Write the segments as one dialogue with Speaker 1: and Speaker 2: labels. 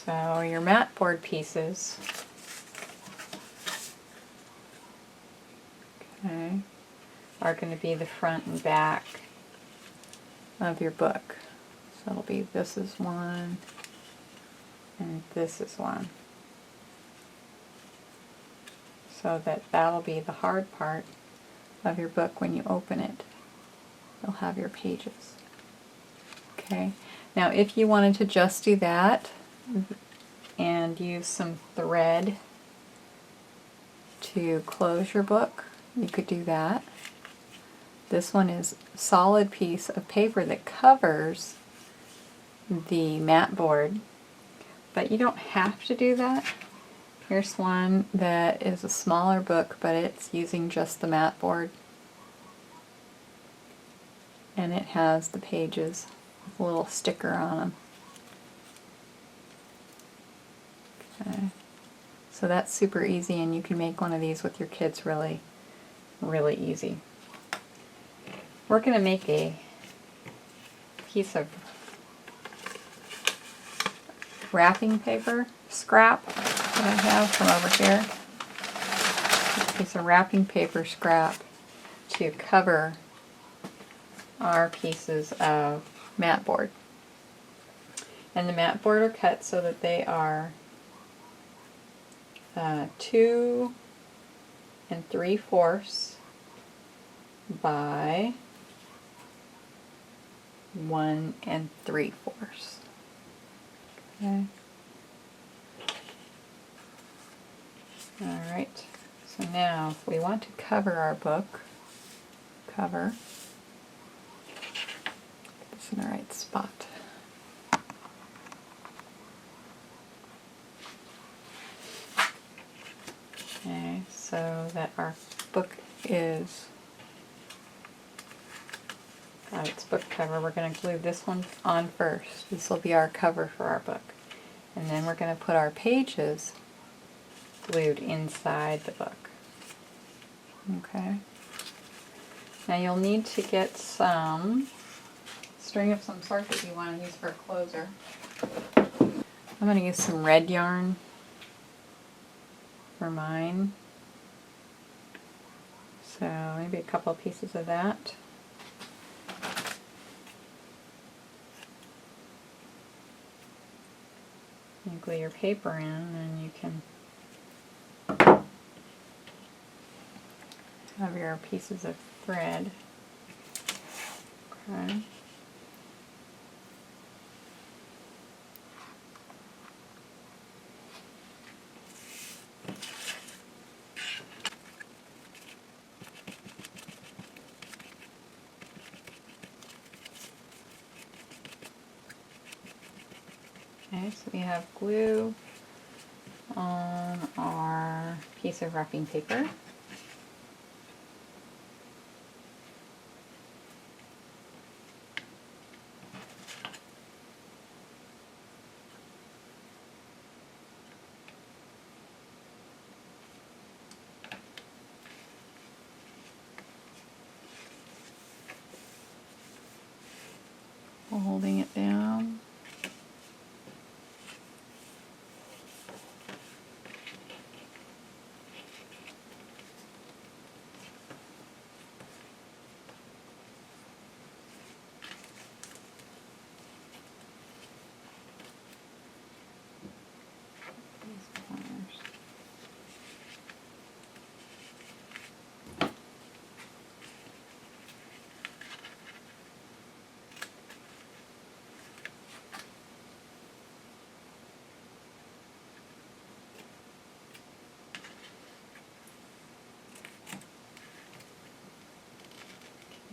Speaker 1: So your mat board pieces, okay, are going to be the front and back of your book. So it'll be, this is one, and this is one. So that'll be the hard part of your book when you open it. You'll have your pages. Okay, now if you wanted to just do that and use some thread to close your book, you could do that. This one is a solid piece of paper that covers the mat board, but you don't have to do that. Here's one that is a smaller book, but it's using just the mat board, and it has the pages with a little sticker on them. Okay. So that's super easy, and you can make one of these with your kids really, really easy. We're going to make a piece of wrapping paper scrap that I have from over here. A piece of wrapping paper scrap to cover our pieces of mat board. And the mat board are cut so that they are 2 3/4 by 1 3/4. Okay. Alright, so now if we want to cover our book, put this in the right spot. Okay, so that our book is got its book cover. We're going to glue this one on first. This will be our cover for our book. And then we're going to put our pages glued inside the book. Okay. Now you'll need to get some string of some sort that you want to use for a closer. I'm going to use some red yarn for mine. So maybe a couple of pieces of that. You glue your paper in and you can have your pieces of thread. Okay. Okay, so we have glue on our piece of wrapping paper. Holding it down.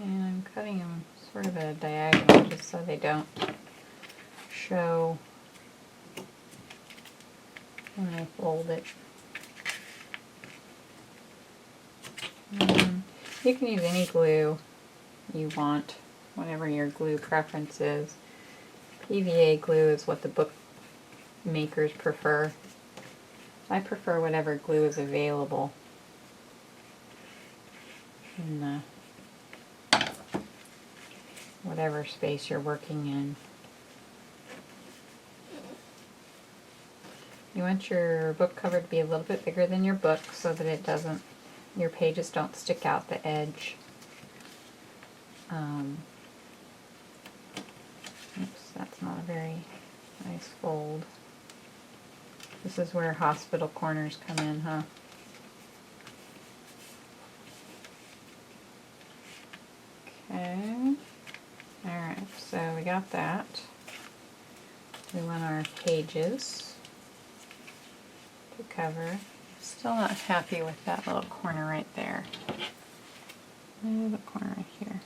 Speaker 1: And I'm cutting them sort of at a diagonal just so they don't show when I fold it. You can use any glue you want, whatever your glue preference is. PVA glue is what the book makers prefer. I prefer whatever glue is available in whatever space you're working in. You want your book cover to be a little bit bigger than your book so that it doesn't, your pages don't stick out the edge. Oops, that's not a very nice fold. This is where hospital corners come in, huh? Okay. Alright, so we got that. We want our pages to cover. Still not happy with that little corner right there. The corner right here.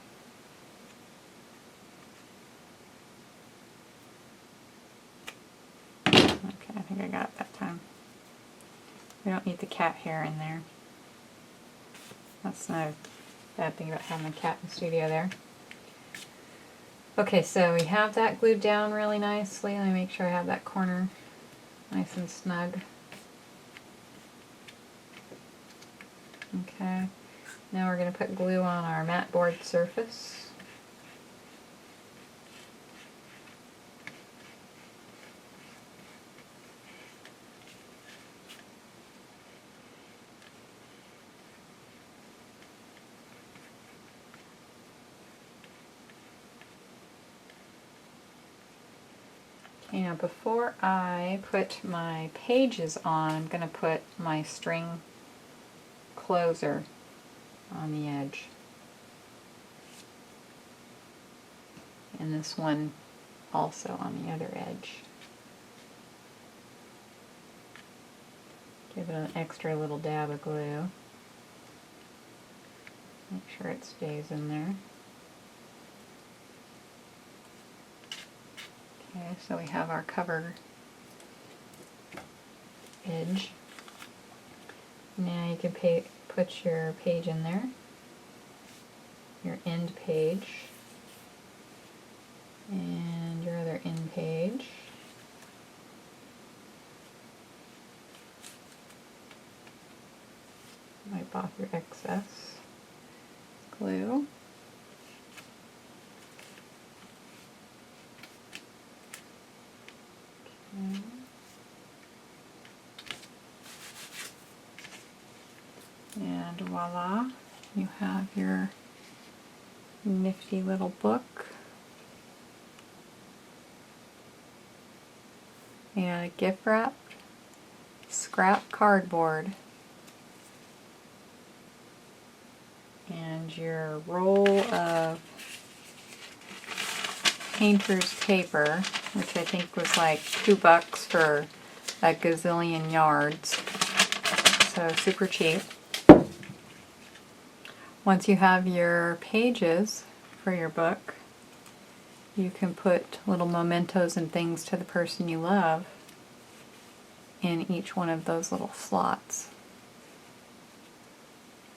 Speaker 1: Okay, I think I got it that time. We don't need the cat hair in there. That's not a bad thing about having a cat in the studio there. Okay, so we have that glued down really nicely. Let me make sure I have that corner nice and snug. Okay, now we're going to put glue on our mat board surface. Now before I put my pages on, I'm going to put my string closer on the edge. And this one also on the other edge. Give it an extra little dab of glue. Make sure it stays in there. Okay, so we have our cover edge. Now you can put your page in there, your end page, and your other end page. Wipe off your excess glue. Okay. And voila, you have your nifty little book. And a gift wrapped scrap cardboard. And your roll of painter's paper, which I think was like $2 for a gazillion yards. So super cheap. Once you have your pages for your book, you can put little mementos and things to the person you love in each one of those little slots.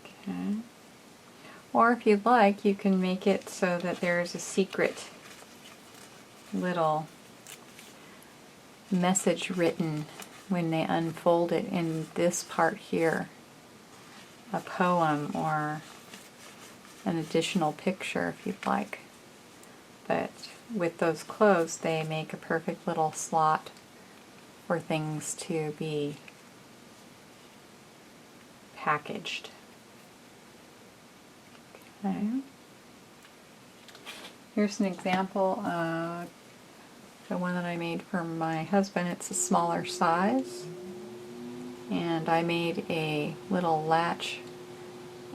Speaker 1: Okay. Or if you'd like, you can make it so that there's a secret little message written when they unfold it in this part here. A poem or an additional picture if you'd like. But with those closed, they make a perfect little slot for things to be packaged. Okay. Here's an example of the one that I made for my husband. It's a smaller size. And I made a little latch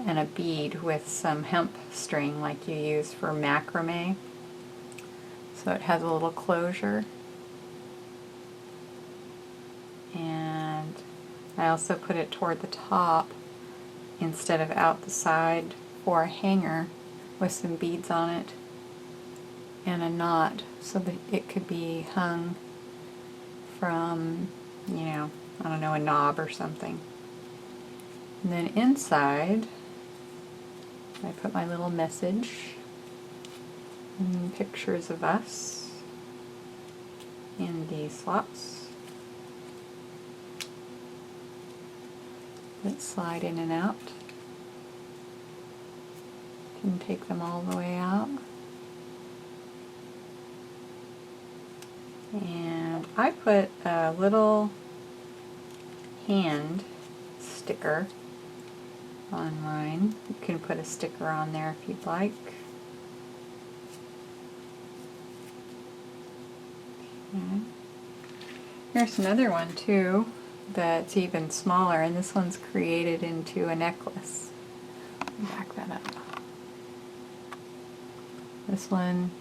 Speaker 1: and a bead with some hemp string like you use for macrame. So it has a little closure. And I also put it toward the top instead of out the side for a hanger with some beads on it and a knot so that it could be hung from, you know, I don't know, a knob or something. And then inside I put my little message and pictures of us in these slots that slide in and out. You can take them all the way out. And I put a little hand sticker on mine. You can put a sticker on there if you'd like. Okay. Here's another one too that's even smaller, and this one's created into a necklace. Back that up. This one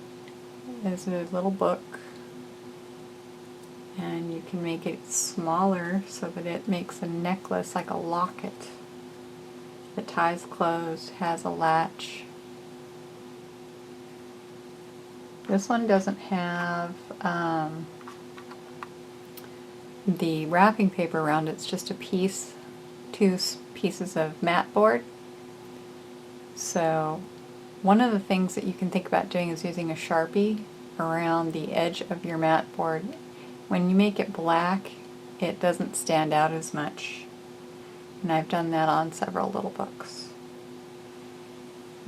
Speaker 1: is a little book, and you can make it smaller so that it makes a necklace like a locket that ties closed, has a latch. This one doesn't have the wrapping paper around it. It's just a piece, two pieces of mat board. So one of the things that you can think about doing is using a Sharpie around the edge of your mat board. When you make it black, it doesn't stand out as much. And I've done that on several little books.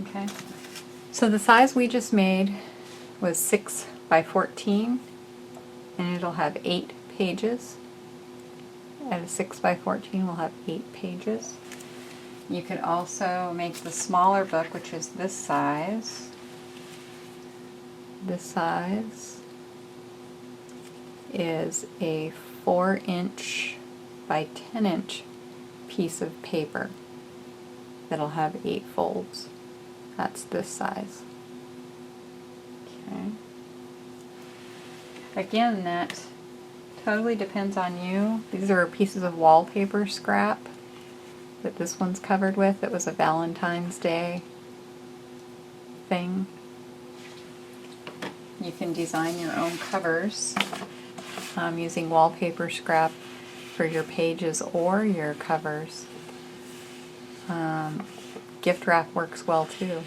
Speaker 1: Okay. So the size we just made was 6 by 14, and it'll have 8 pages. At a 6 by 14 we'll have 8 pages. You could also make the smaller book, which is this size. This size is a 4-inch by 10-inch piece of paper that'll have 8 folds. That's this size. Okay. Again, that totally depends on you. These are pieces of wallpaper scrap that this one's covered with. It was a Valentine's Day thing. You can design your own covers using wallpaper scrap for your pages or your covers. Gift wrap works well too.